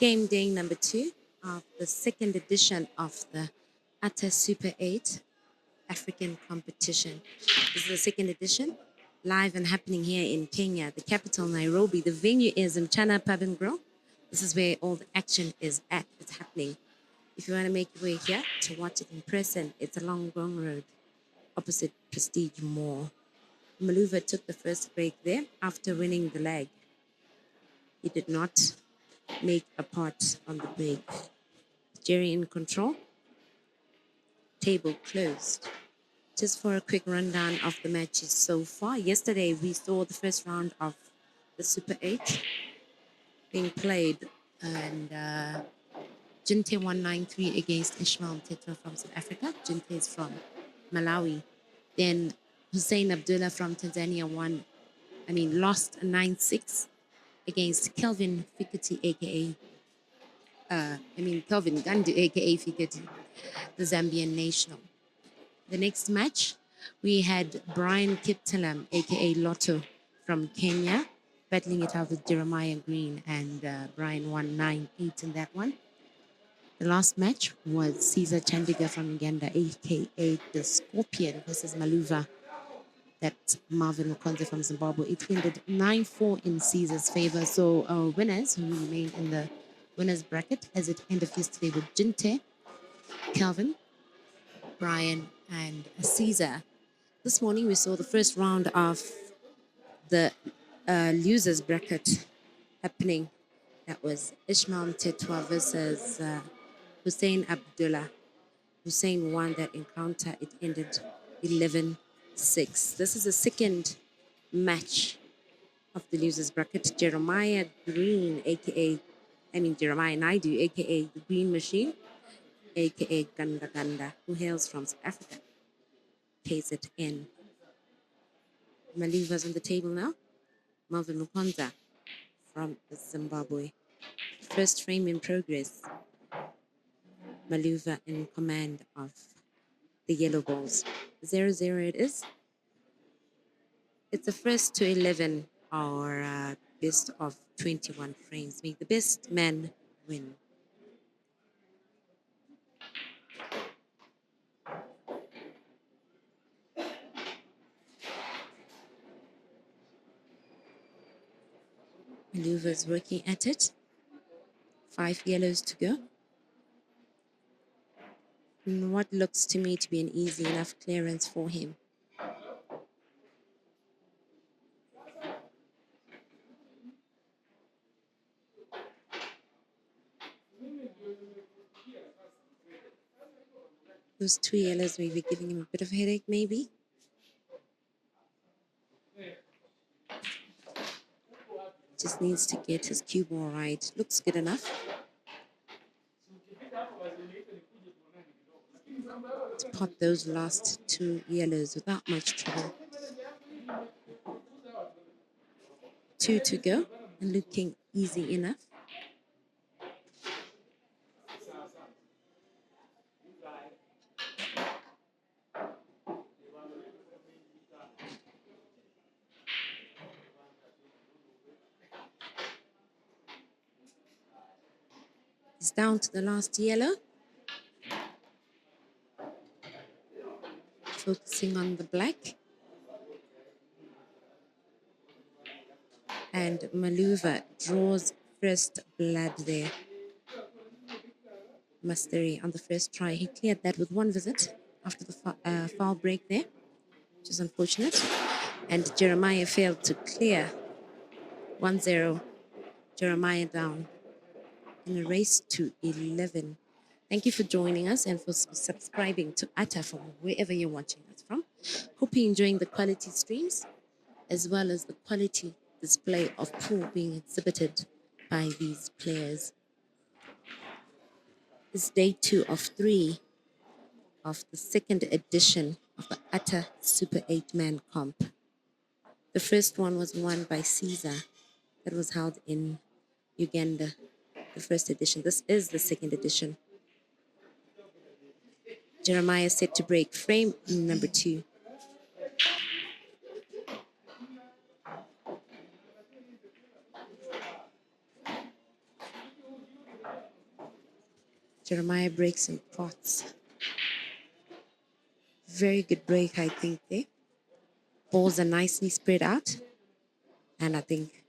Game day number 2 of the second edition of the ATA Super 8 African competition. This is the second edition, live and happening here in Kenya, the capital, Nairobi. The venue is Mchana Pub and Grill. This is where all the action is at. It's happening. If you want to make your way here to watch it in person, it's along Gong Road, opposite Prestige Mall. Maluva took the first break there after winning the leg. He did not make a part on the break. Jerry in control. Table closed. Just for a quick rundown of the matches so far. Yesterday, we saw the first round of the Super 8 being played, and Jinte won 9-3 against Ishmael Mtetwa from South Africa. Jinte is from Malawi. Then Hussein Abdullah from Tanzania lost 9-6 against Kelvin Fikati, aka Kelvin Gandu, aka Fikati, the Zambian national. The next match, we had Brian Kiptalam, aka Lotto, from Kenya, battling it out with Jeremiah Green, and Brian won 9-8 in that one. The last match was Caesar Chandiga from Uganda, aka the Scorpion, versus Maluva, that's Marvin Mukonze from Zimbabwe. It ended 9-4 in Caesar's favor. So our winners who remain in the winners bracket as it ended yesterday with Jinte, Calvin, Brian, and Caesar. This morning we saw the first round of the losers bracket happening. That was Ishmael Mtetwa versus Hussein Abdullah. Hussein won that encounter. It ended 11-6. This is the second match of the losers bracket. Jeremiah Green, Jeremiah Naidu, aka the Green Machine, aka Ganda Ganda, who hails from South Africa, KZN. Maluva's on the table now. Malvern Mukonza from Zimbabwe. First frame in progress. Maluva in command of the yellow balls. 0-0 it is. It's the first to 11 or best of 21 frames. Make the best man win. Maluva's working at it. 5 yellows to go. And what looks to me to be an easy enough clearance for him. Those 2 yellows may be giving him a bit of a headache, maybe. Just needs to get his cue ball right. Looks good enough to pot those last 2 yellows without much trouble. 2 to go and looking easy enough. It's down to the last yellow. Focusing on the black. And Maluva draws first blood there. Musteri on the first try. He cleared that with 1 visit after the foul break there, which is unfortunate. And Jeremiah failed to clear. 1-0. Jeremiah down in a race to 11. Thank you for joining us and for subscribing to ATA from wherever you're watching us from. Hope you're enjoying the quality streams as well as the quality display of pool being exhibited by these players. This is day 2 of 3 of the second edition of the ATA Super 8-man comp. The first one was won by Caesar, that was held in Uganda, the first edition. This is the second edition. Jeremiah set to break frame number 2. Jeremiah breaks in pots. Very good break, I think, there. Balls are nicely spread out. And I think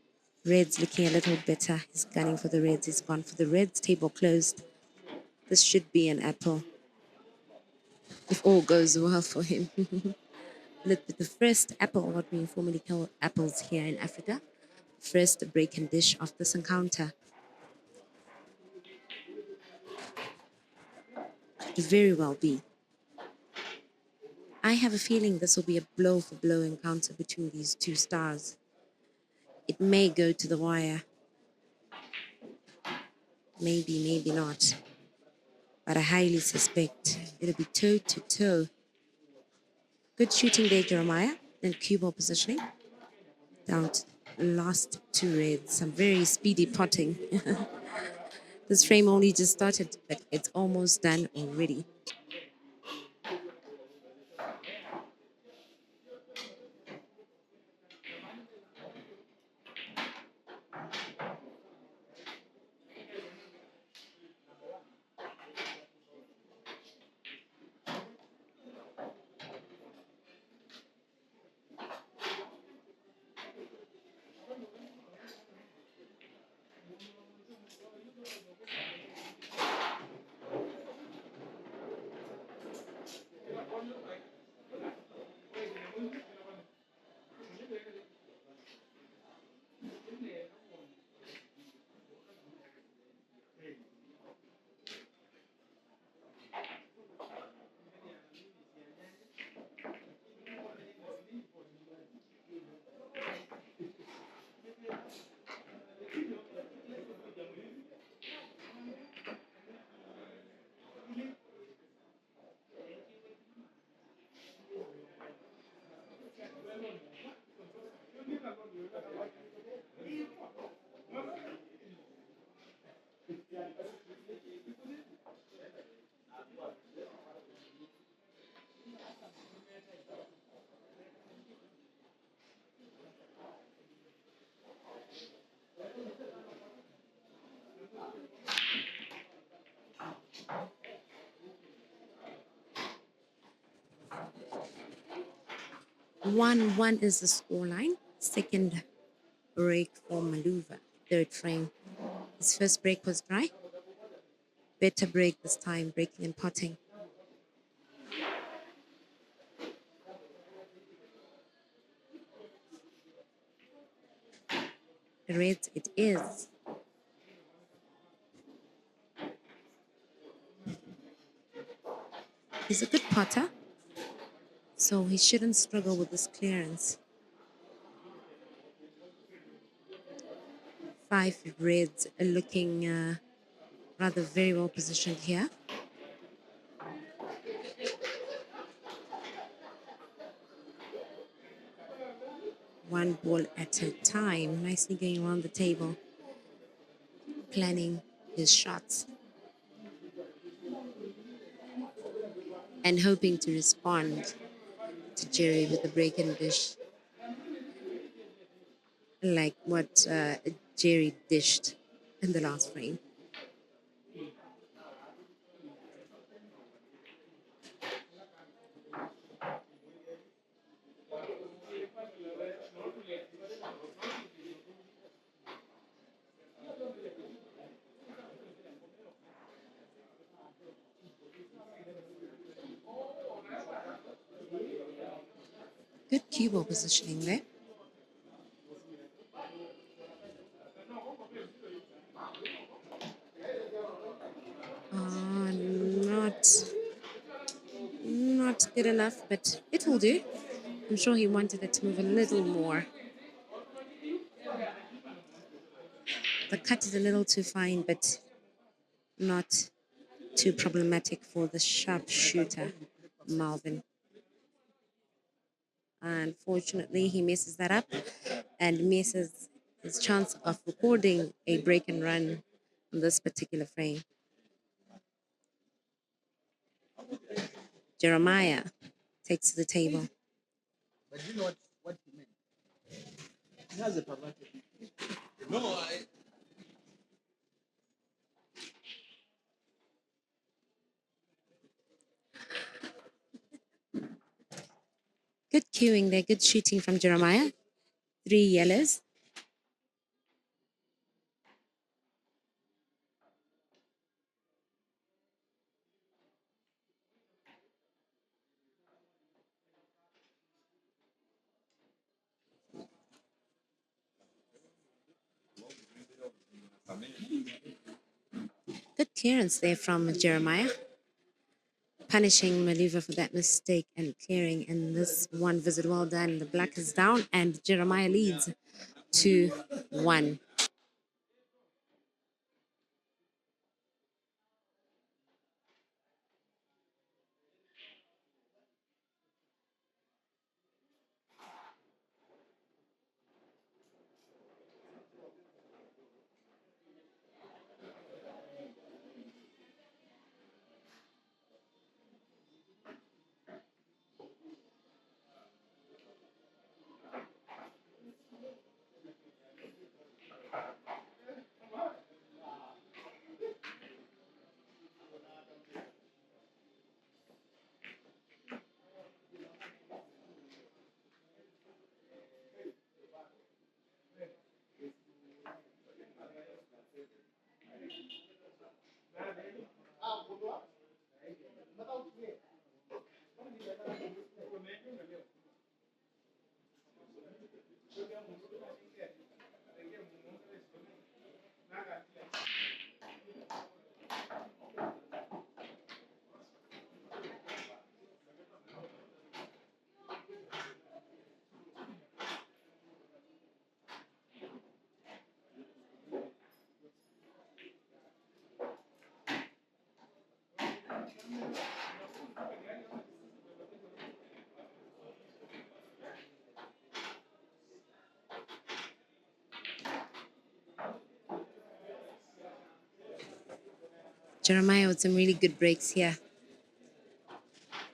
red's looking a little better. He's gunning for the reds. He's gone for the reds. Table closed. This should be an apple if all goes well for him. Look at the first apple, what we informally call apples here in Africa. First break and dish of this encounter. Could very well be. I have a feeling this will be a blow for blow encounter between these two stars. It may go to the wire. Maybe, maybe not. But I highly suspect it'll be toe to toe. Good shooting there, Jeremiah. And cue ball positioning. Down to last two reds. Some very speedy potting. This frame only just started, but it's almost done already. One is the scoreline. Second break for Maluva. Third frame. His first break was dry. Better break this time, breaking and potting. Red it is. He's a good potter, so he shouldn't struggle with this clearance. 5 reds are looking rather very well positioned here. One ball at a time, nicely going around the table, planning his shots and hoping to respond to Jerry with a break and dish, like what Jerry dished in the last frame. Good cue ball positioning there. Not good enough, but it will do. I'm sure he wanted it to move a little more. The cut is a little too fine, but not too problematic for the sharpshooter, Malvern. Unfortunately, he messes that up and misses his chance of recording a break and run on this particular frame. Jeremiah takes to the table. But you know what he meant? He has a pragmatic. No, Good cueing there, good shooting from Jeremiah. 3 yellows. Good clearance there from Jeremiah, punishing Maluva for that mistake and clearing. And this one visit well done. The black is down and Jeremiah leads 2-1. Jeremiah with some really good breaks here.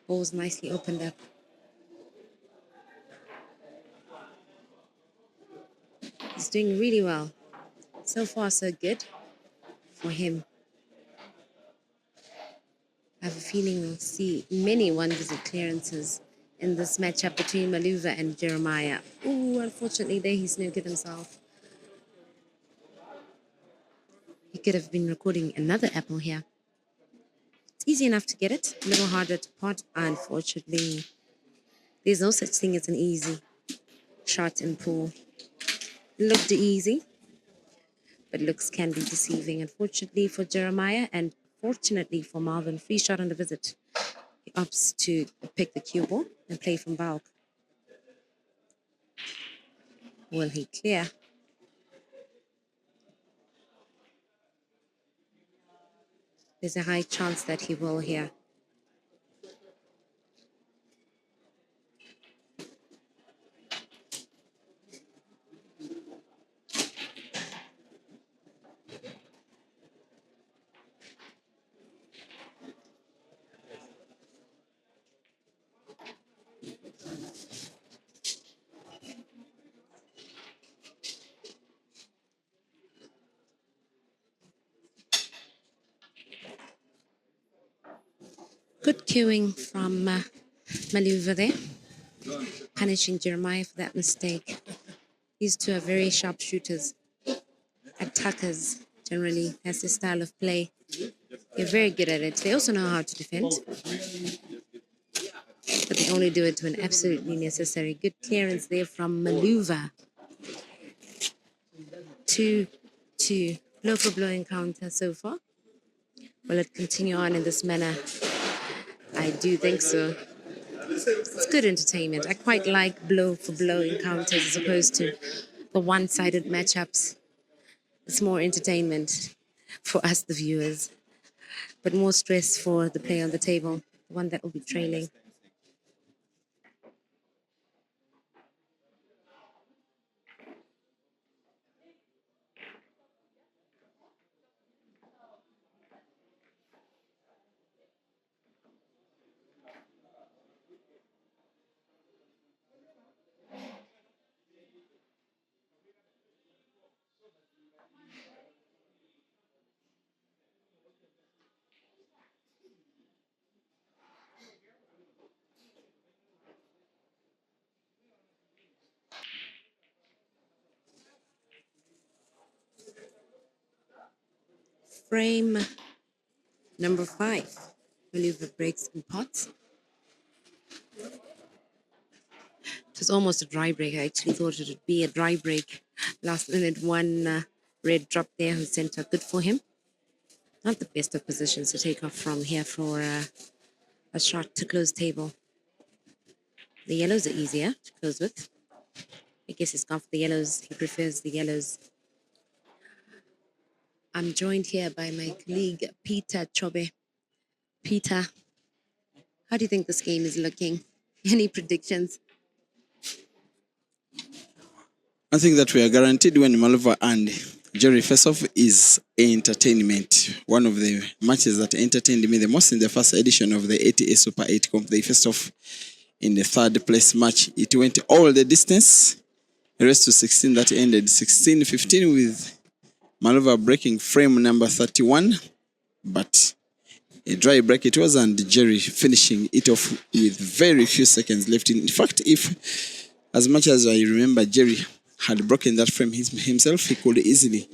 Balls nicely opened up. He's doing really well. So far, so good for him. I have a feeling we'll see many one-visit clearances in this matchup between Maluva and Jeremiah. Ooh, unfortunately, there he snookered himself. He could have been recording another apple here. It's easy enough to get it, a little harder to pot, unfortunately. There's no such thing as an easy shot in pool. Looked easy, but looks can be deceiving. Unfortunately for Jeremiah and fortunately for Malvern, free shot on the visit. He opts to pick the cue ball and play from bulk. Will he clear? There's a high chance that he will here. Good cueing from Maluva there, punishing Jeremiah for that mistake. These two are very sharp shooters, attackers generally. That's their style of play. They're very good at it. They also know how to defend, but they only do it when absolutely necessary. Good clearance there from Maluva. 2-2. Blow for blow encounter so far. Will it continue on in this manner? I do think so. It's good entertainment. I quite like blow for blow encounters as opposed to the one-sided matchups. It's more entertainment for us, the viewers, but more stress for the player on the table, the one that will be trailing. Frame number 5. Maneuver breaks in pots. It was almost a dry break. I actually thought it would be a dry break. Last minute, one red drop there who sent out good for him. Not the best of positions to take off from here for a shot to close table. The yellows are easier to close with. I guess he's gone for the yellows. He prefers the yellows. I'm joined here by my colleague, Peter Chobe. Peter, how do you think this game is looking? Any predictions? I think that we are guaranteed when Malva and Jerry face off is entertainment. One of the matches that entertained me the most in the first edition of the ATA Super 8 Comp. They faced off in the third place match. It went all the distance. The rest to 16 that ended 16-15 with Malva breaking frame number 31. But a dry break it was, and Jerry finishing it off with very few seconds left. In fact, if, as much as I remember, Jerry had broken that frame himself, he could easily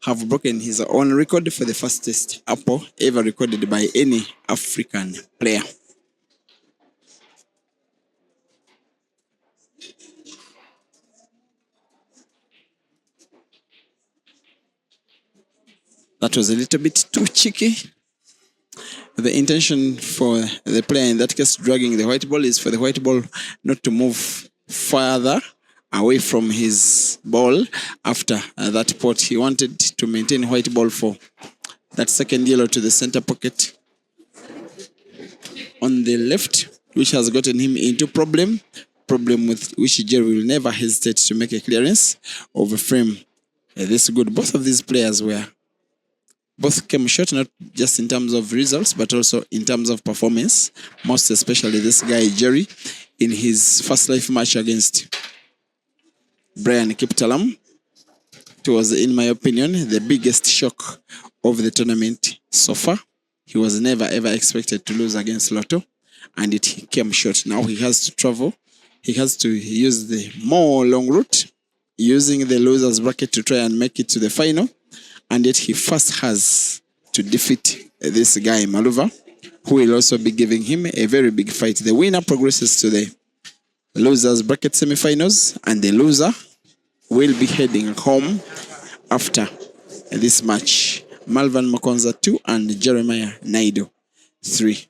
have broken his own record for the fastest apple ever recorded by any African player. That was a little bit too cheeky. The intention for the player in that case dragging the white ball is for the white ball not to move further away from his ball after that pot. He wanted to maintain white ball for that second yellow to the center pocket on the left, which has gotten him into problem with which Jerry will never hesitate to make a clearance of a frame. This good. Both of these players both came short, not just in terms of results, but also in terms of performance. Most especially this guy, Jerry, in his first life match against Brian Kiptalam. It was, in my opinion, the biggest shock of the tournament so far. He was never ever expected to lose against Lotto, and he came short. Now he has to travel. He has to use the more long route, using the losers bracket to try and make it to the final. And yet he first has to defeat this guy, Maluva, who will also be giving him a very big fight. The winner progresses to the losers bracket semifinals, and the loser will be heading home after this match. Malvern Makonza 2 and Jeremiah Naido 3.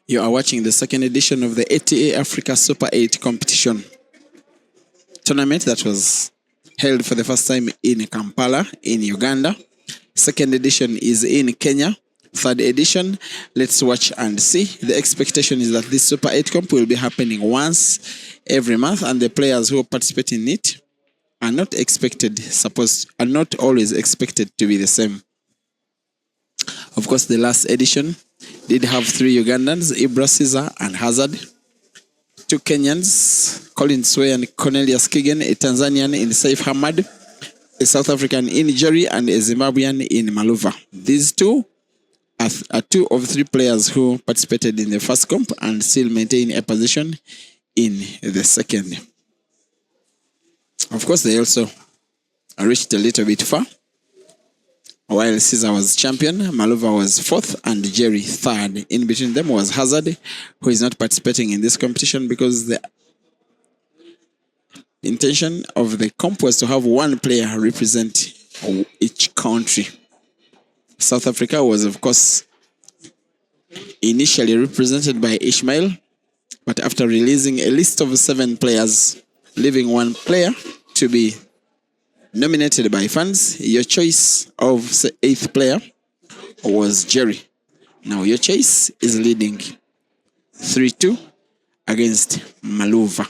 You are watching the second edition of the ATA Africa Super 8 competition tournament that was held for the first time in Kampala, in Uganda. Second edition is in Kenya. Third edition, let's watch and see. The expectation is that this Super 8 comp will be happening once every month, and the players who participate in it are not always expected to be the same. Of course, the last edition did have 3 Ugandans, Ibra Caesar and Hazard. 2 Kenyans, Colin Sway and Cornelius Kigen, a Tanzanian in Saif Hamad, a South African in Jerry, and a Zimbabwean in Maluva. These two are 2 of 3 players who participated in the first comp and still maintain a position in the second. Of course, they also reached a little bit far. While Caesar was champion, Maluva was 4th, and Jerry 3rd. In between them was Hazard, who is not participating in this competition because the intention of the comp was to have 1 player represent each country. South Africa was, of course, initially represented by Ishmael, but after releasing a list of 7 players, leaving 1 player to be nominated by fans, your choice of 8th player was Jerry. Now your choice is leading 3-2 against Maluva.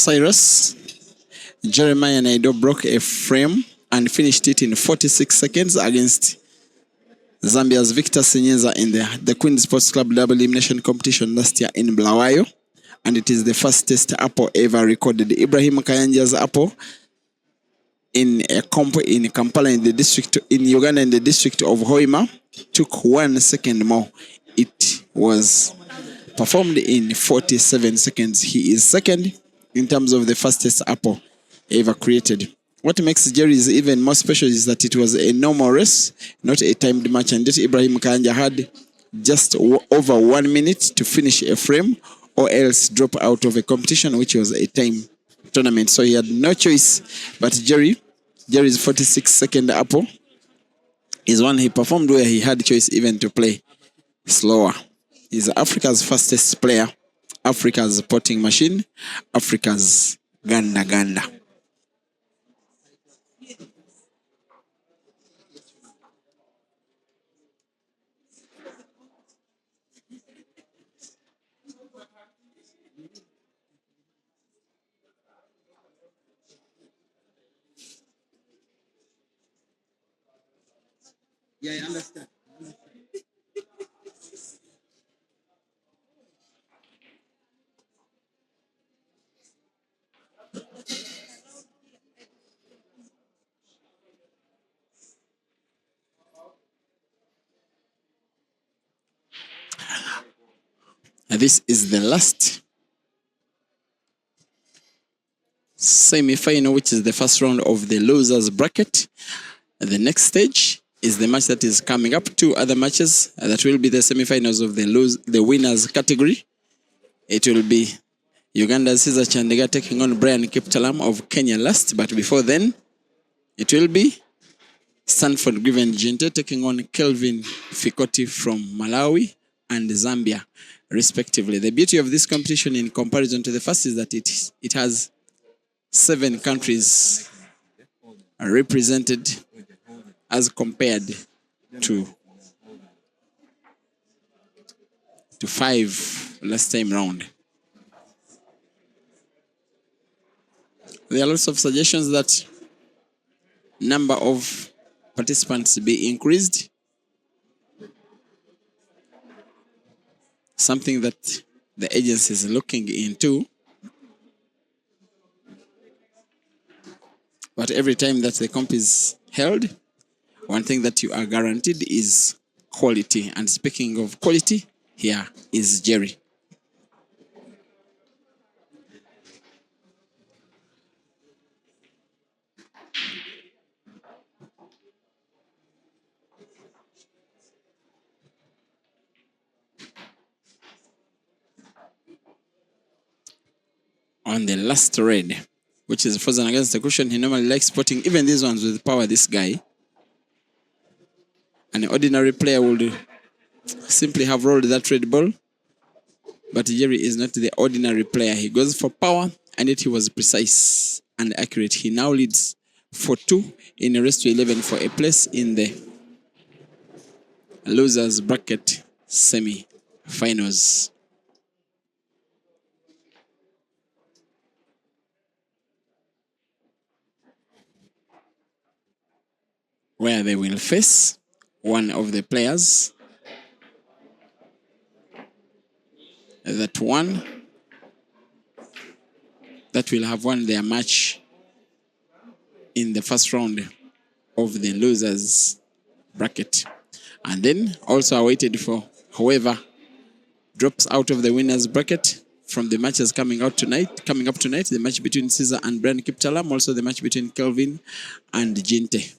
Cyrus, Jeremiah Naido broke a frame and finished it in 46 seconds against Zambia's Victor Senyeza in the Queen Sports Club double elimination competition last year in Bulawayo. And it is the fastest apple ever recorded. Ibrahim Kayanja's apple in a comp in Kampala in Uganda in the district of Hoima took 1 second more. It was performed in 47 seconds. He is second in terms of the fastest apple ever created. What makes Jerry's even more special is that it was a normal race, not a timed match, and that Ibrahim Kanja had just over 1 minute to finish a frame or else drop out of a competition, which was a time tournament. So he had no choice. But Jerry's 46-second apple is one he performed where he had choice even to play slower. He's Africa's fastest player, Africa's potting machine, Africa's Ganda Ganda. Yeah, I understand. This is the last semi-final, which is the first round of the losers bracket. The next stage is the match that is coming up. Two other matches that will be the semi-finals of the winners category. It will be Uganda's Caesar Chandega taking on Brian Kiptalam of Kenya last, but before then, it will be Stanford Griven Jinte taking on Kelvin Fikoti from Malawi and Zambia, respectively. The beauty of this competition in comparison to the first is that it has 7 countries represented as compared to 5 last time round. There are lots of suggestions that number of participants be increased. Something that the agency is looking into. But every time that the comp is held, one thing that you are guaranteed is quality. And speaking of quality, here is Jerry. On the last red, which is frozen against the cushion, he normally likes spotting even these ones with power, this guy. An ordinary player would simply have rolled that red ball. But Jerry is not the ordinary player. He goes for power, and yet he was precise and accurate. He now leads 4-2 in a race to 11 for a place in the losers bracket semi-finals. Where they will face one of the players that will have won their match in the first round of the losers bracket. And then also awaited for whoever drops out of the winners bracket from the matches coming up tonight, the match between Caesar and Brian Kiptalam, also the match between Kelvin and Jinte.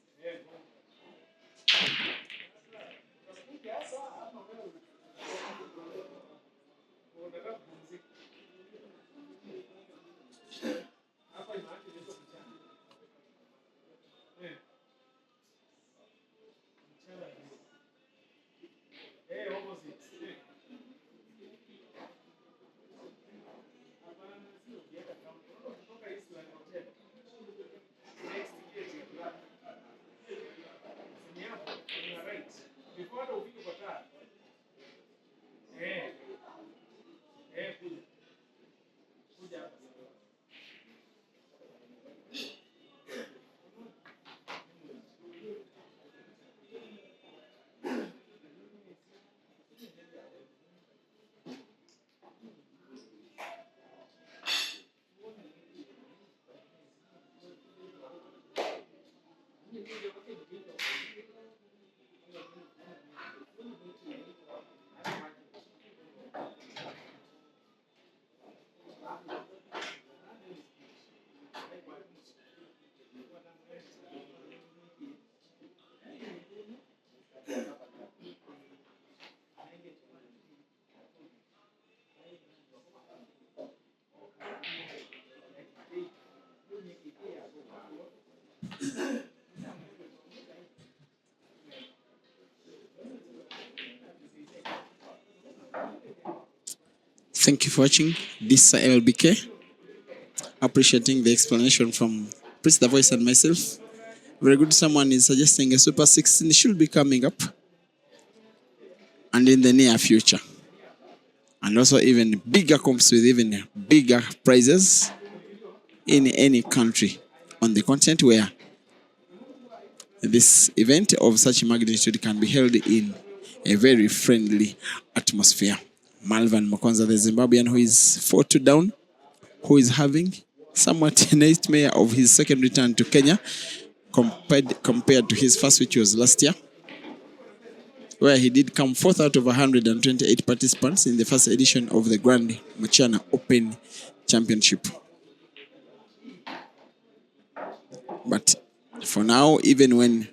Thank you for watching this LBK. Appreciating the explanation from Prince the Voice and myself. Very good. Someone is suggesting a Super 16 should be coming up and in the near future. And also even bigger comps with even bigger prizes in any country on the continent where this event of such magnitude can be held in a very friendly atmosphere. Malvern Mokwanza, the Zimbabwean who is 4-2 down, who is having somewhat a nightmare of his second return to Kenya compared to his first, which was last year, where he did come fourth out of 128 participants in the first edition of the Grand Machana Open Championship. But for now, even when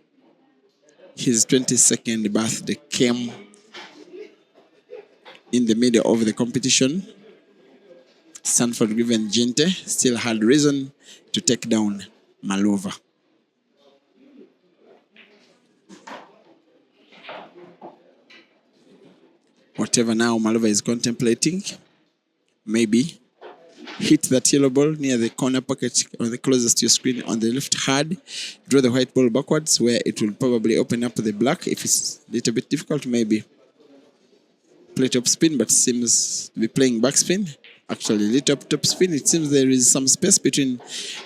his 22nd birthday came in the middle of the competition, Stanford Given Gente still had reason to take down Malova. Whatever now Malova is contemplating, maybe hit that yellow ball near the corner pocket or the closest to your screen on the left hard, draw the white ball backwards where it will probably open up the black. If it's a little bit difficult, maybe play top spin, but seems to be playing backspin. Actually, little top spin, it seems there is some space between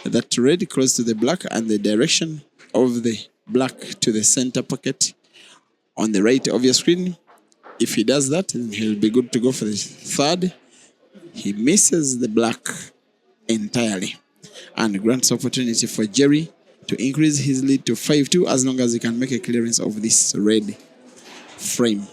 that red close to the black and the direction of the black to the center pocket on the right of your screen. If he does that, then he'll be good to go for the third. He misses the black entirely and grants opportunity for Jerry to increase his lead to 5-2 as long as he can make a clearance of this red frame.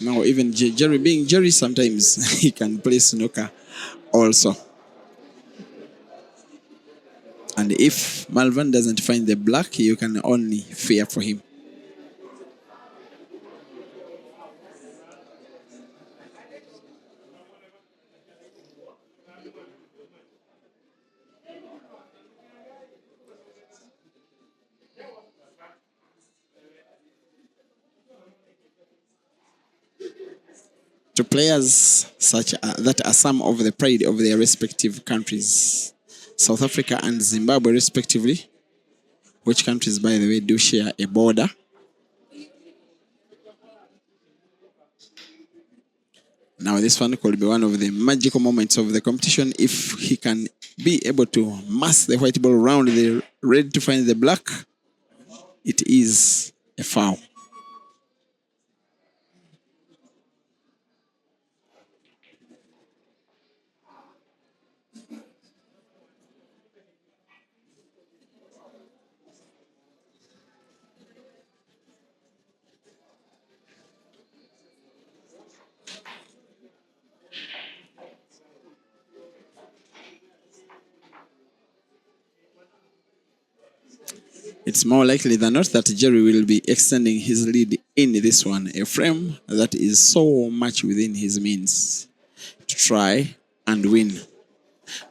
Now, even Jerry being Jerry, sometimes he can play snooker also. And if Malvern doesn't find the black, you can only fear for him. To players that are some of the pride of their respective countries, South Africa and Zimbabwe respectively, which countries, by the way, do share a border. Now, this one could be one of the magical moments of the competition if he can be able to mass the white ball around the red to find the black. It is a foul. It's more likely than not that Jerry will be extending his lead in this one, a frame that is so much within his means to try and win.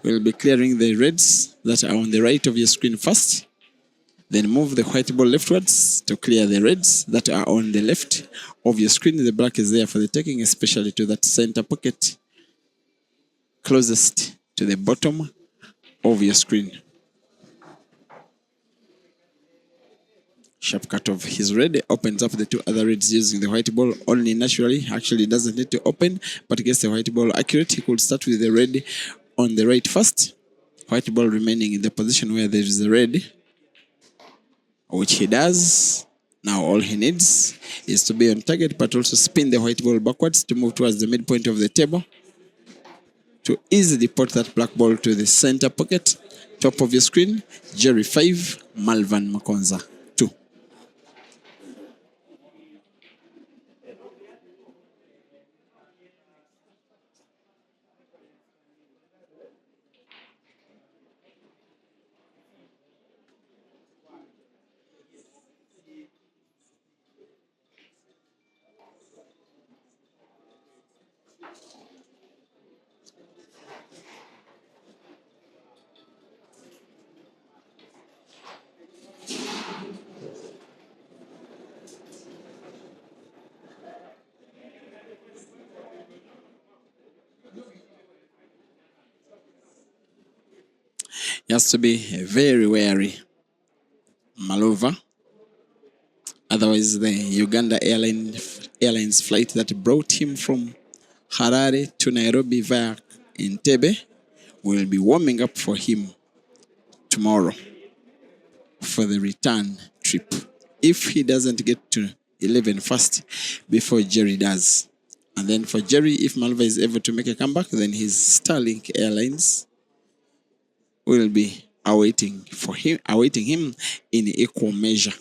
We'll be clearing the reds that are on the right of your screen first, then move the white ball leftwards to clear the reds that are on the left of your screen. The black is there for the taking, especially to that center pocket closest to the bottom of your screen. Sharp cut of his red opens up the two other reds using the white ball only naturally. Actually doesn't need to open, but gets the white ball accurate. He could start with the red on the right first. White ball remaining in the position where there is the red. which he does. Now all he needs is to be on target, but also spin the white ball backwards to move towards the midpoint of the table to easily put that black ball to the center pocket. Top of your screen, Jerry 5, Malvern Makonza 2. He has to be very wary, Malova. Otherwise, the Airlines flight that brought him from Harare to Nairobi via Entebbe will be warming up for him tomorrow for the return trip. If he doesn't get to 11 first before Jerry does. And then for Jerry, if Malva is able to make a comeback, then his Starlink Airlines will be awaiting him in equal measure.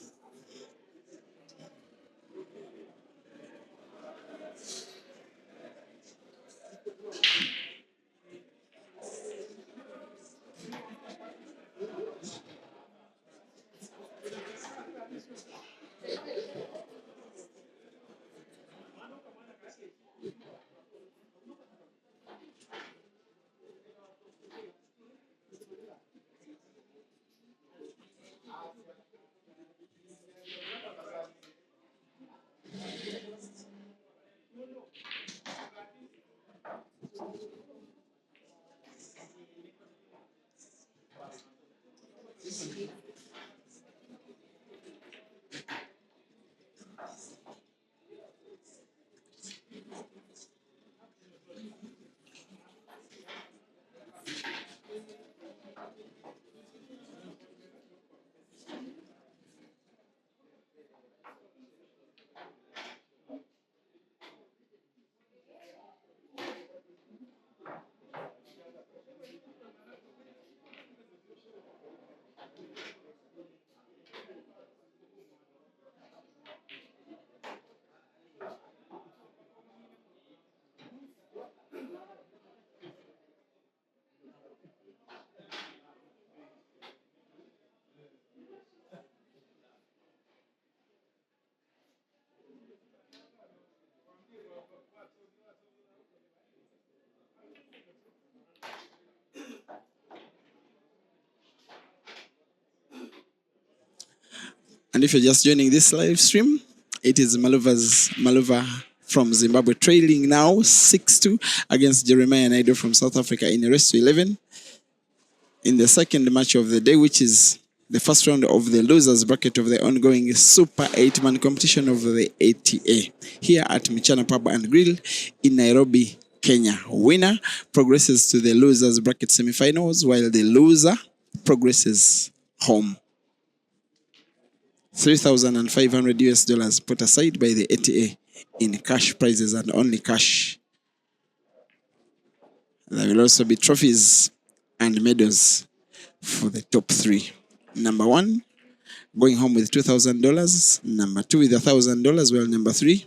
And if you're just joining this live stream, it is Malova from Zimbabwe trailing now 6-2 against Jeremiah Naido from South Africa in a race to 11 in the second match of the day, which is the first round of the losers bracket of the ongoing Super 8-man competition of the ATA here at Michana Pub and Grill in Nairobi, Kenya. Winner progresses to the losers bracket semifinals, while the loser progresses home. 3,500 US dollars put aside by the ATA in cash prizes and only cash. There will also be trophies and medals for the top three. Number one, going home with $2,000. Number two with $1,000, while number three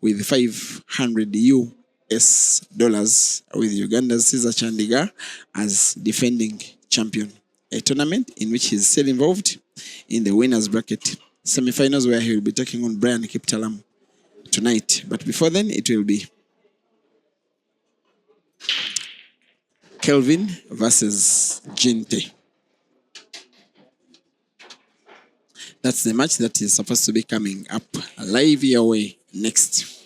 with 500 US dollars with Uganda's Caesar Chandiga as defending champion. A tournament in which he's still involved in the winners bracket semifinals, where he will be taking on Brian Kiptalam tonight. But before then, it will be Kelvin versus Jinte. That's the match that is supposed to be coming up live your way next.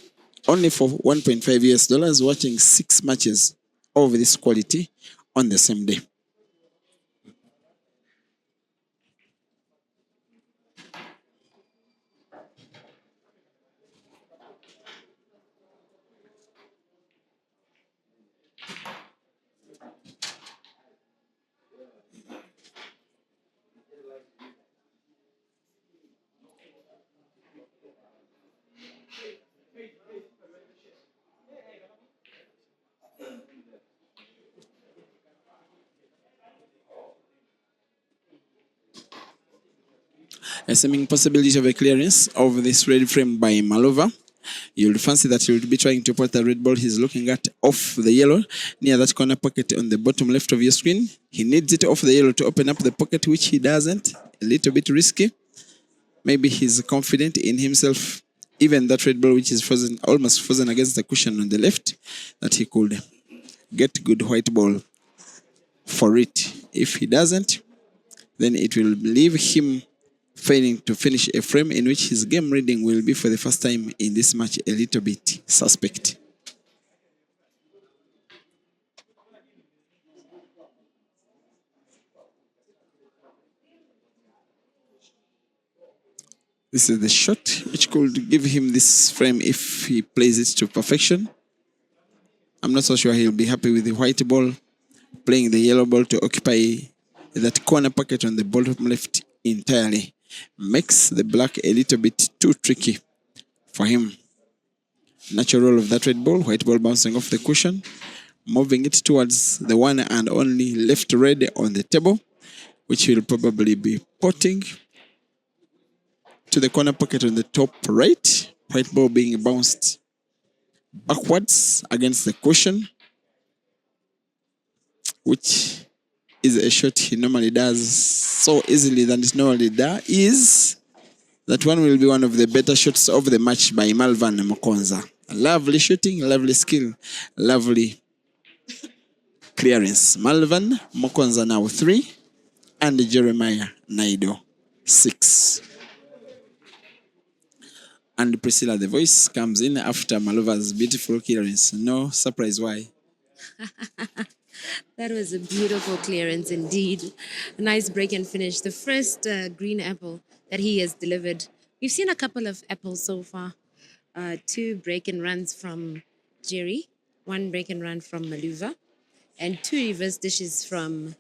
Only for 1.5 US dollars, watching 6 matches of this quality on the same day. A seeming possibility of a clearance of this red frame by Malova. You'll fancy that he'll be trying to put the red ball he's looking at off the yellow near that corner pocket on the bottom left of your screen. He needs it off the yellow to open up the pocket, which he doesn't. A little bit risky. Maybe he's confident in himself, even that red ball which is frozen, almost frozen against the cushion on the left, that he could get good white ball for it. If he doesn't, then it will leave him failing to finish a frame in which his game reading will be for the first time in this match a little bit suspect. This is the shot which could give him this frame if he plays it to perfection. I'm not so sure he'll be happy with the white ball, playing the yellow ball to occupy that corner pocket on the bottom left entirely. Makes the black a little bit too tricky for him. Natural roll of that red ball, white ball bouncing off the cushion, moving it towards the one and only left red on the table, which will probably be potting to the corner pocket on the top right, white ball being bounced backwards against the cushion, which is a shot he normally does so easily than it normally does. Is that one will be one of the better shots of the match by Malvern Mokonza. Lovely shooting, lovely skill, lovely clearance. Malvern Mokonza now 3 and Jeremiah Naido 6. And Priscilla, the voice comes in after Malova's beautiful clearance. No surprise why. That was a beautiful clearance indeed. A nice break and finish. The first green apple that he has delivered. We've seen a couple of apples so far. 2 break and runs from Jerry, 1 break and run from Maluva, and 2 reverse dishes from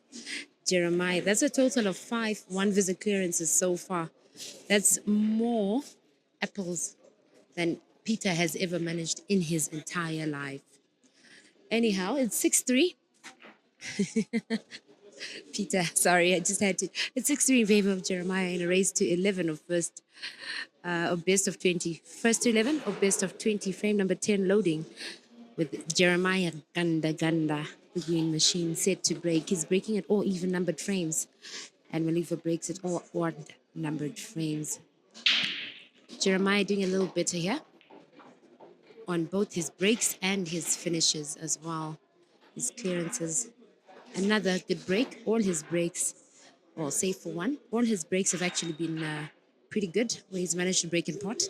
Jeremiah. That's a total of 5 one-visit clearances so far. That's more apples than Peter has ever managed in his entire life. Anyhow, it's 6-3. Peter, sorry, I just had to. It's 6-3 in favor of Jeremiah in a race to 11 of best of 20. First to 11 of best of 20, frame number 10 loading with Jeremiah Ganda Ganda, the green machine, set to break. He's breaking at all even numbered frames, and Maliva breaks at all odd numbered frames. Jeremiah doing a little better here on both his breaks and his finishes as well. His clearances. Another good break. All his breaks, well, save for one, all his breaks have actually been pretty good, where he's managed to break in pot.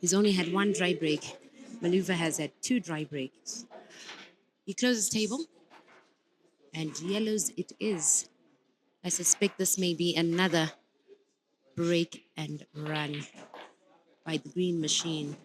He's only had 1 dry break. Maluva has had 2 dry breaks. He closes table, and yellows it is. I suspect this may be another break and run by the green machine.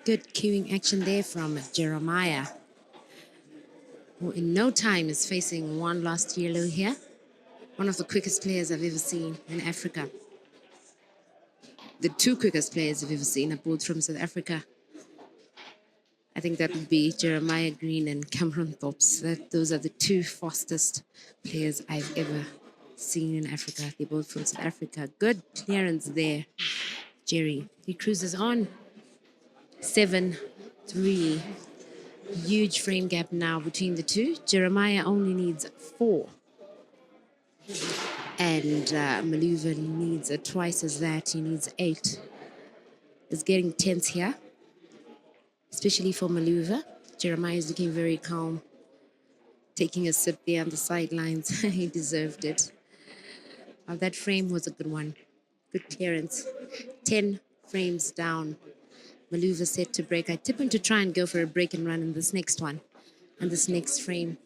Good queuing action there from Jeremiah, who in no time is facing 1 last yellow here. One of the quickest players I've ever seen in Africa. The 2 quickest players I've ever seen are both from South Africa. I think that would be Jeremiah Green and Cameron Thorpes. Those are the 2 fastest players I've ever seen in Africa. They're both from South Africa. Good clearance there, Jerry. He cruises on. 7-3. Huge frame gap now between the 2. Jeremiah only needs 4. And Maluva needs twice as that. He needs 8. It's getting tense here, especially for Maluva. Jeremiah is looking very calm, taking a sip there on the sidelines. He deserved it. That frame was a good one. Good clearance. 10 frames down. Maluva set to break. I tip him to try and go for a break and run in this next one and this next frame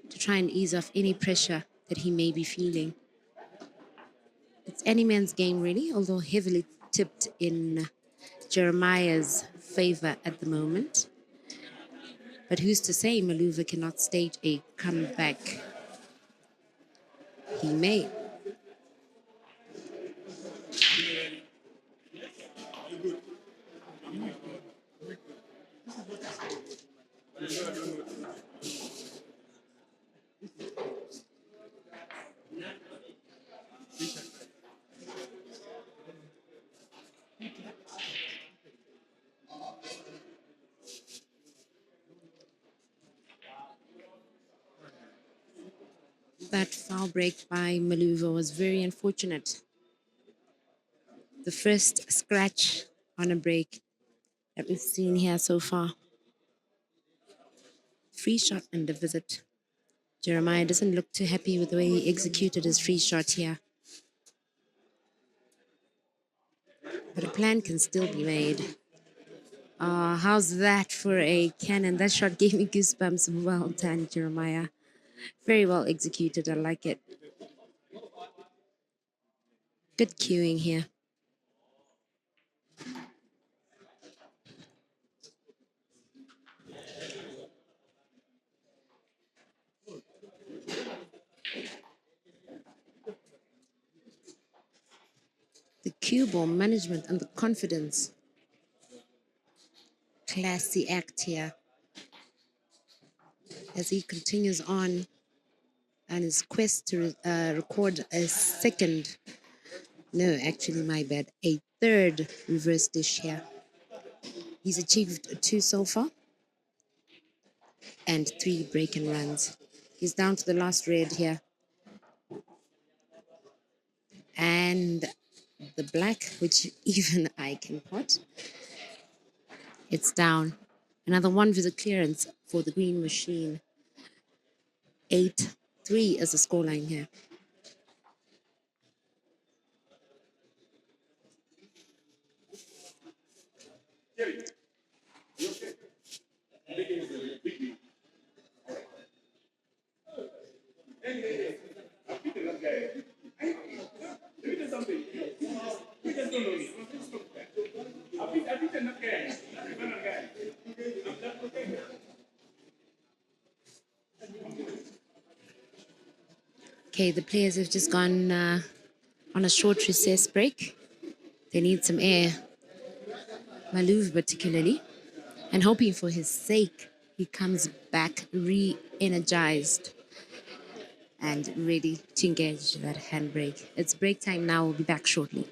to try and ease off any pressure that he may be feeling. It's any man's game, really, although heavily tipped in Jeremiah's favor at the moment. But who's to say Maluva cannot stage a comeback? He may. That foul break by Maluva was very unfortunate. The first scratch on a break that we've seen here so far. Free shot and a visit. Jeremiah doesn't look too happy with the way he executed his free shot here. But a plan can still be made. How's that for a cannon? That shot gave me goosebumps. Well done, Jeremiah. Very well executed. I like it. Good cueing here. The cue ball management and the confidence. Classy act here as he continues on his quest to record a second, no, actually, my bad, a third reverse dish here. He's achieved 2 so far and 3 break and runs. He's down to the last red here. And the black, which even I can pot, it's down. Another 1 visit clearance for the green machine. 8-3 is the scoreline here. Okay, the players have just gone on a short recess break. They need some air. Malouv particularly. And hoping for his sake, he comes back re-energized and ready to engage that handbrake. It's break time now. We'll be back shortly.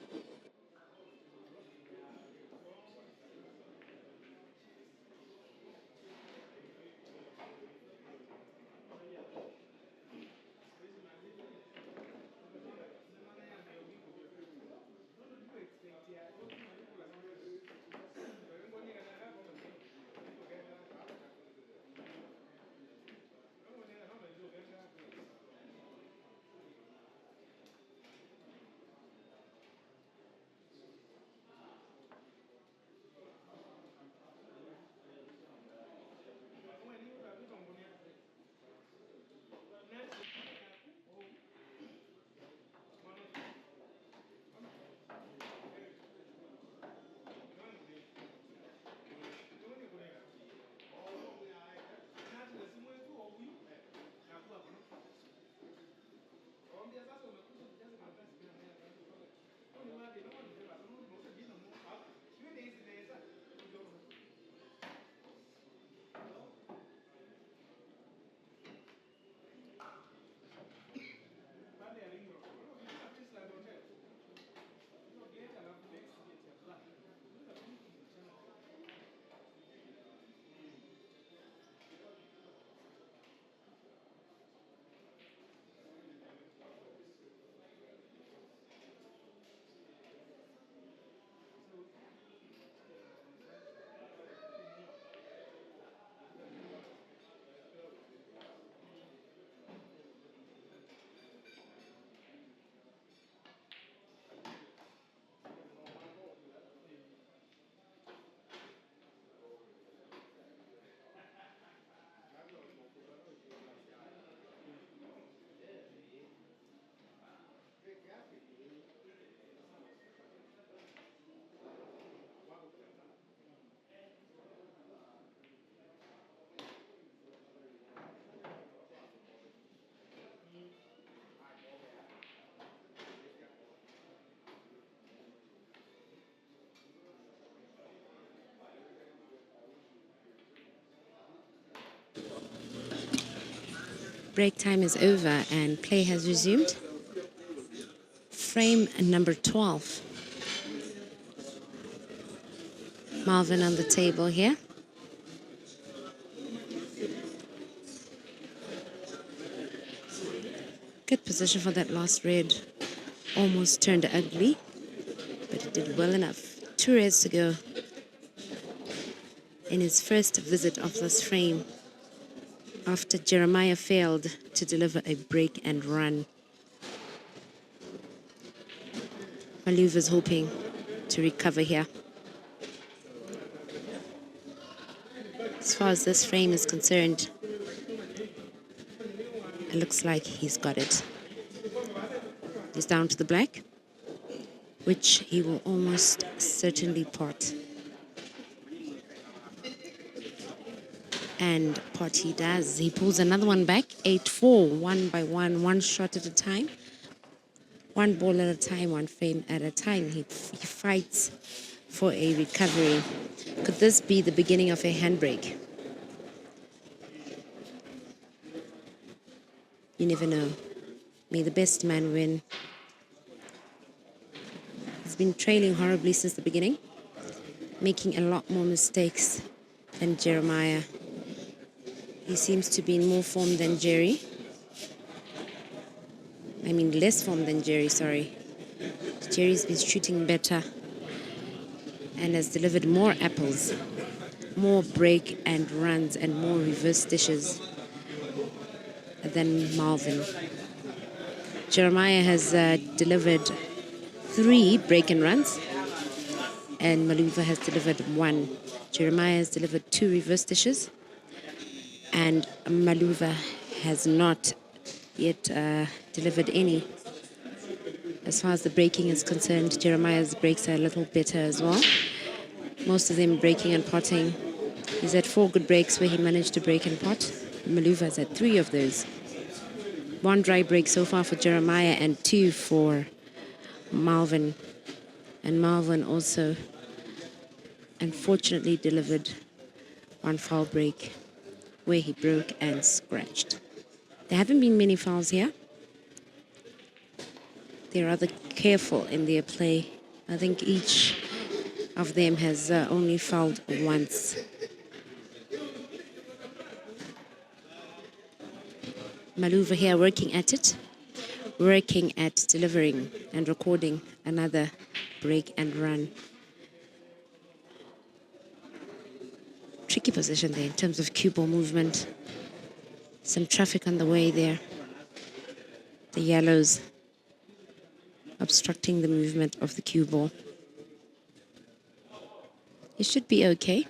Break time is over and play has resumed. Frame number 12. Malvern on the table here. Good position for that last red. Almost turned ugly, but it did well enough. 2 reds to go in his first visit of this frame after Jeremiah failed to deliver a break and run. Malvern's hoping to recover here. As far as this frame is concerned, it looks like he's got it. He's down to the black, which he will almost certainly pot. And pot he does. He pulls another one back, 8-4, one by one shot at a time. One ball at a time, one frame at a time. He fights for a recovery. Could this be the beginning of a handbrake? You never know. May the best man win. He's been trailing horribly since the beginning, making a lot more mistakes than Jeremiah. He seems to be in more form than Jerry. I mean, less form than Jerry, sorry. Jerry's been shooting better and has delivered more apples, more break and runs, and more reverse dishes than Malvern. Jeremiah has delivered 3 break and runs, and Malvern has delivered 1. Jeremiah has delivered 2 reverse dishes, and Malvern has not yet delivered any. As far as the breaking is concerned, Jeremiah's breaks are a little better as well. Most of them breaking and potting. He's had 4 good breaks where he managed to break and pot. Malvern's had 3 of those. 1 dry break so far for Jeremiah and 2 for Malvern. And Malvern also unfortunately delivered 1 foul break where he broke and scratched. There haven't been many fouls here. They're rather careful in their play. I think each of them has only fouled once. Malvern here working at it, working at delivering and recording another break and run. Tricky position there in terms of cue ball movement. Some traffic on the way there. The yellows obstructing the movement of the cue ball. It should be okay.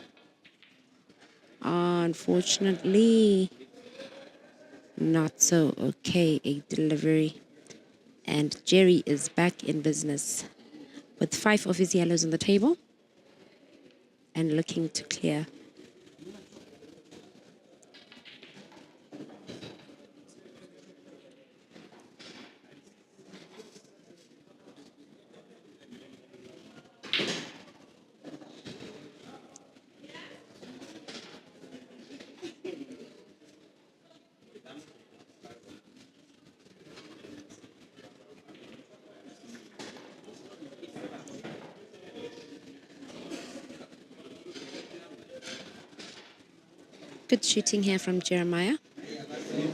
Unfortunately, not so okay. A delivery. And Jerry is back in business with 5 of his yellows on the table and looking to clear. Good shooting here from Jeremiah,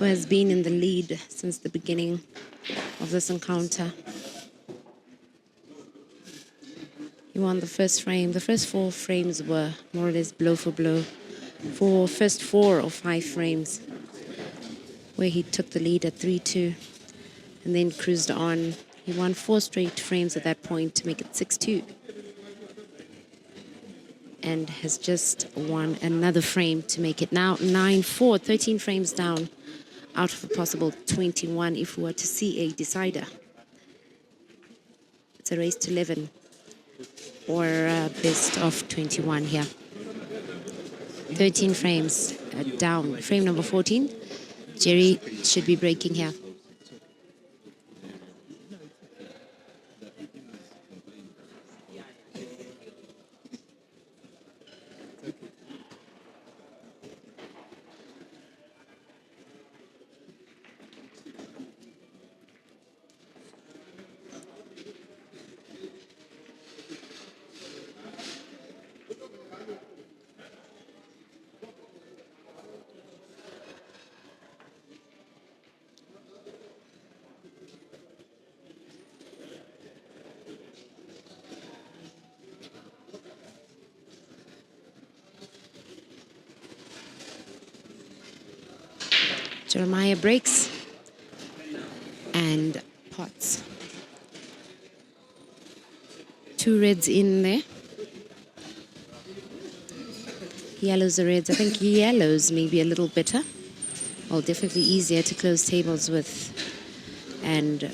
who has been in the lead since the beginning of this encounter. He won the first frame. The first 4 frames were more or less blow for blow. For first 4 or 5 frames, where he took the lead at 3-2 and then cruised on. He won 4 straight frames at that point to make it 6-2. And has just won another frame to make it now 9-4, 13 frames down out of a possible 21 if we were to see a decider. It's a race to 11 or best of 21 here. 13 frames down. Frame number 14. Jerry should be breaking here. Jeremiah breaks and pots. 2 reds in there. Yellows or reds. I think yellows may be a little better. Oh, definitely easier to close tables with. And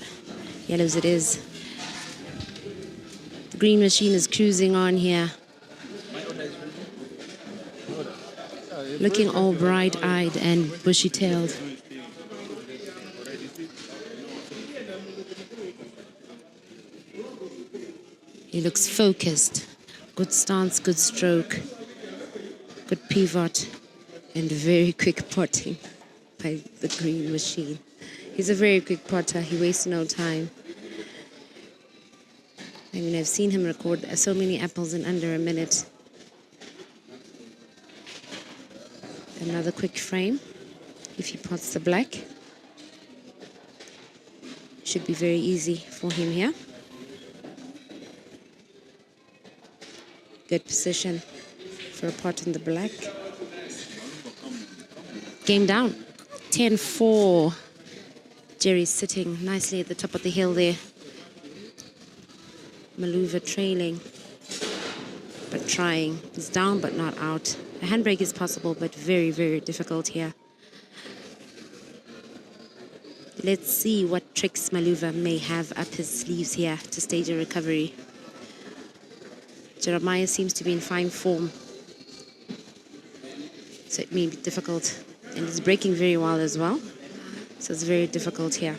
yellows it is. The green machine is cruising on here. Looking all bright-eyed and bushy-tailed. He looks focused. Good stance, good stroke, good pivot, and very quick potting by the green machine. He's a very quick potter. He wastes no time. I mean, I've seen him record so many apples in under a minute. Another quick frame. If he pots the black, should be very easy for him here. Good position for a pot in the black. Game down. 10-4. Jerry's sitting nicely at the top of the hill there. Maluva trailing, but trying. He's down but not out. A handbrake is possible, but very, very difficult here. Let's see what tricks Maluva may have up his sleeves here to stage a recovery. Jeremiah seems to be in fine form, so it may be difficult. And he's breaking very well as well, so it's very difficult here.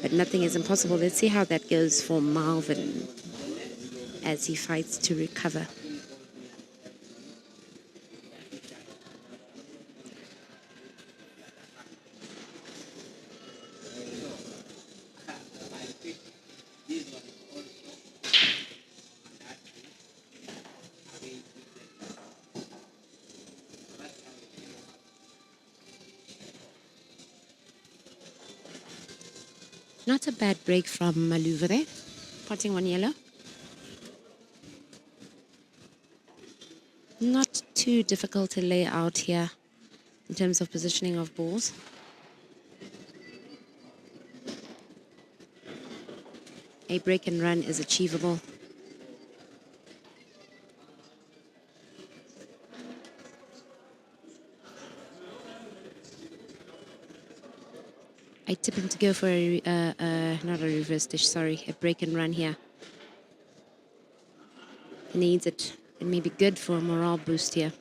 But nothing is impossible. Let's see how that goes for Malvern as he fights to recover. Not a bad break from Maluva there. Potting one yellow. Not too difficult to lay out here in terms of positioning of balls. A break and run is achievable. I tip him to go for not a reverse dish, sorry, a break and run here. He needs it. It may be good for a morale boost here.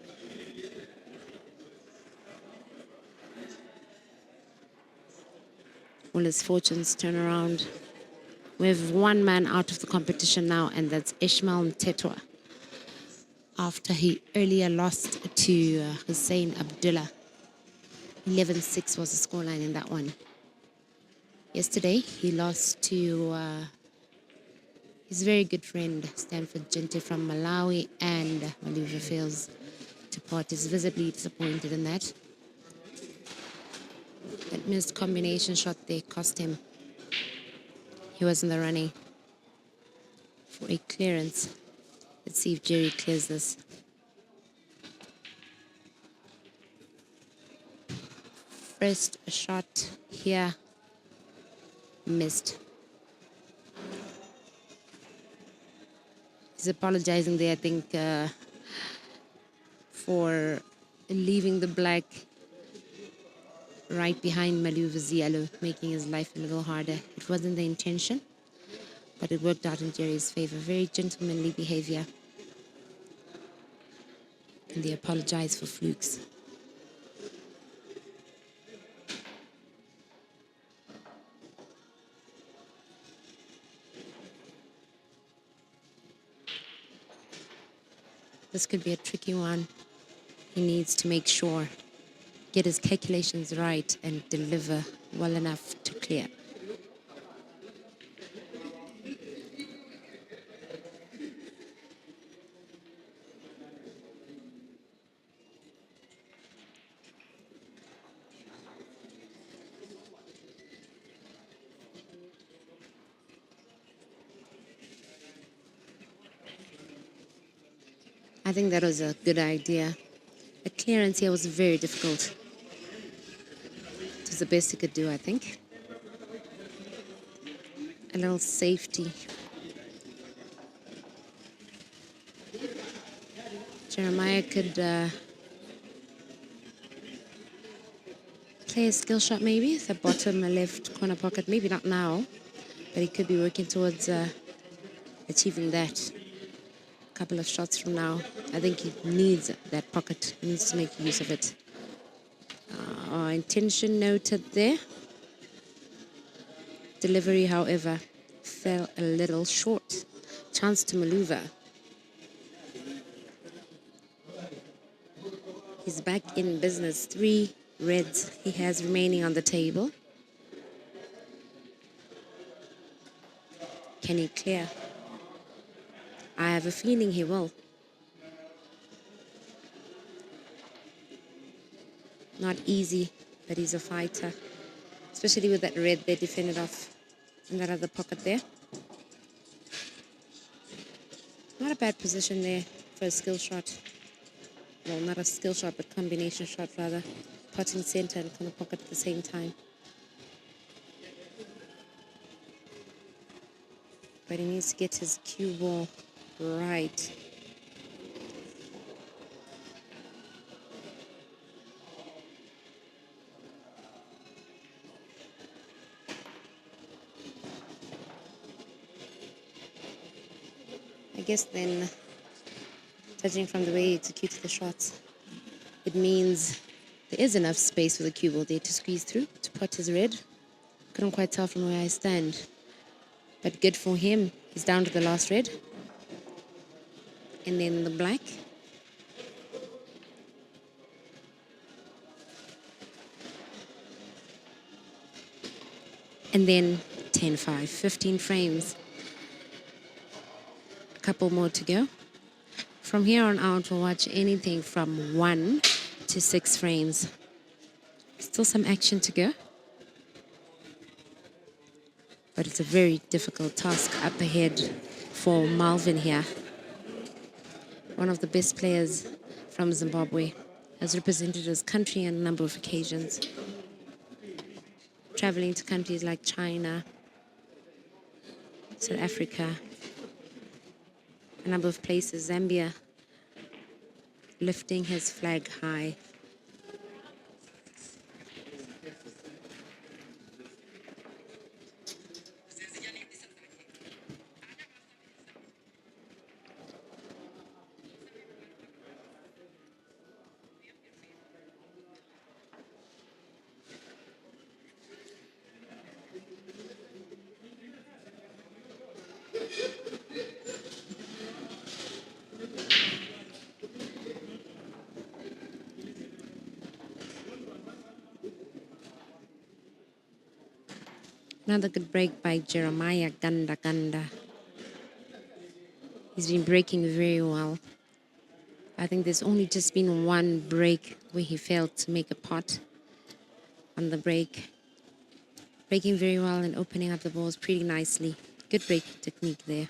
All his fortunes turn around. We have one man out of the competition now, and that's Ishmael Mtetwa. After he earlier lost to Hussein Abdullah. 11-6 was the scoreline in that one. Yesterday, he lost to his very good friend, Stanford Gente from Malawi, and Maluva fails to pot. Is visibly disappointed in that. That missed combination shot there cost him. He was in the running for a clearance. Let's see if Jerry clears this. First shot here. Missed. He's apologizing there, I think, for leaving the black right behind Maluva's yellow, making his life a little harder. It wasn't the intention, but it worked out in Jerry's favor. Very gentlemanly behavior. And they apologize for flukes. This could be a tricky one. He needs to make sure, get his calculations right and deliver well enough to clear. I think that was a good idea. The clearance here was very difficult. It was the best he could do, I think. A little safety. Jeremiah could play a skill shot maybe, the bottom left corner pocket. Maybe not now, but he could be working towards achieving that. A couple of shots from now. I think he needs that pocket. He needs to make use of it. Intention noted there. Delivery, however, fell a little short. Chance to maneuver. He's back in business. 3 reds he has remaining on the table. Can he clear? I have a feeling he will. Not easy, but he's a fighter. Especially with that red they defended off in that other pocket there. Not a bad position there for a skill shot. Well, not a skill shot, but combination shot rather. Potting center and corner pocket at the same time. But he needs to get his cue ball right. I guess then, judging from the way he executes the shots, it means there is enough space for the cue ball there to squeeze through, to pot his red. Couldn't quite tell from where I stand. But good for him. He's down to the last red. And then the black. And then 10-5, 15 frames. A couple more to go. From here on out, we'll watch anything from 1 to 6 frames. Still some action to go. But it's a very difficult task up ahead for Malvern here. One of the best players from Zimbabwe, has represented his country on a number of occasions. Traveling to countries like China, South Africa, a number of places, Zambia, lifting his flag high. Another good break by Jeremiah Ganda. He's been breaking very well. I think there's only just been one break where he failed to make a pot on the break. Breaking very well and opening up the balls pretty nicely. Good break technique there.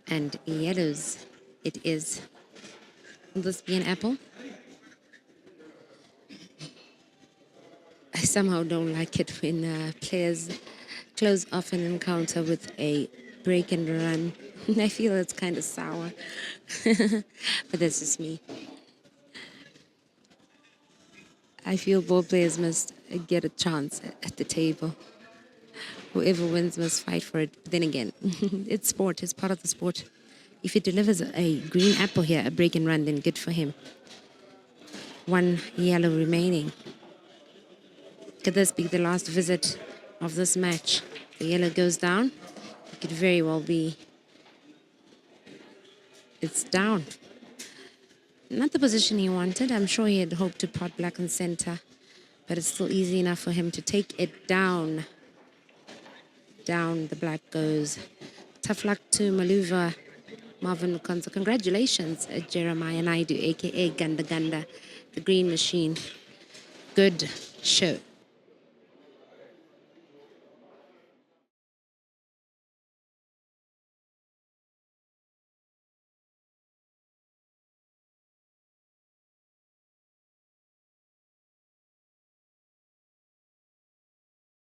And yellows it is. Will this be an apple? I somehow don't like it when players close off an encounter with a break and run. I feel it's kind of sour, but that's just me. I feel both players must get a chance at the table. Whoever wins must fight for it. But then again, it's sport. It's part of the sport. If he delivers a green apple here, a break and run, then good for him. One yellow remaining. Could this be the last visit of this match? The yellow goes down. It could very well be. It's down. Not the position he wanted. I'm sure he had hoped to pot black and center, but it's still easy enough for him to take it down. Down the black goes. Tough luck to Maluva, Marvin Mukonza. Congratulations, Jeremiah Naidu, a.k.a. Ganda, the green machine. Good show.